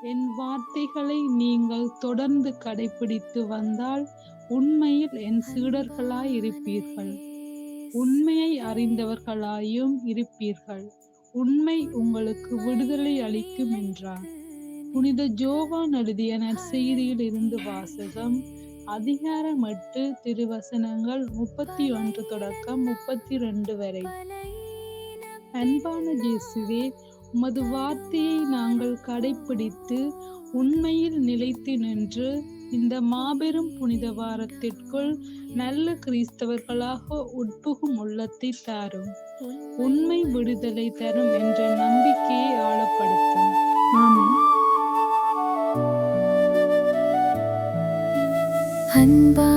என் வார்த்தைகளை நீங்கள் தொடர்ந்து கடைப்பிடித்து வந்தால் உண்மையில் என் சீடர்களாய் இருப்பீர்கள். உண்மையை அறிந்தவர்களாயும் இருப்பீர்கள். உண்மை உங்களுக்கு விடுதலை அளிக்கும் என்றார். புனித ஜோவான் எழுதிய நற்செய்தியில் இருந்து வாசகம். அதிகாரம் 8 திருவசனங்கள் 31 தொடக்கம் 32 வரை. அன்பான இயேசுவே, உமது வார்த்தையை நாங்கள் கடைப்பிடித்து உண்மையில் நிலைத்து நின்று இந்த மாபெரும் புனித வாரத்திற்குள் நல்ல கிறிஸ்தவர்களாக உட்புகும் உள்ளத்தை தாரும். உண்மை விடுதலை தரும் என்ற நம்பிக்கையை ஆழப்படுத்தும். ஆமென். அன்பா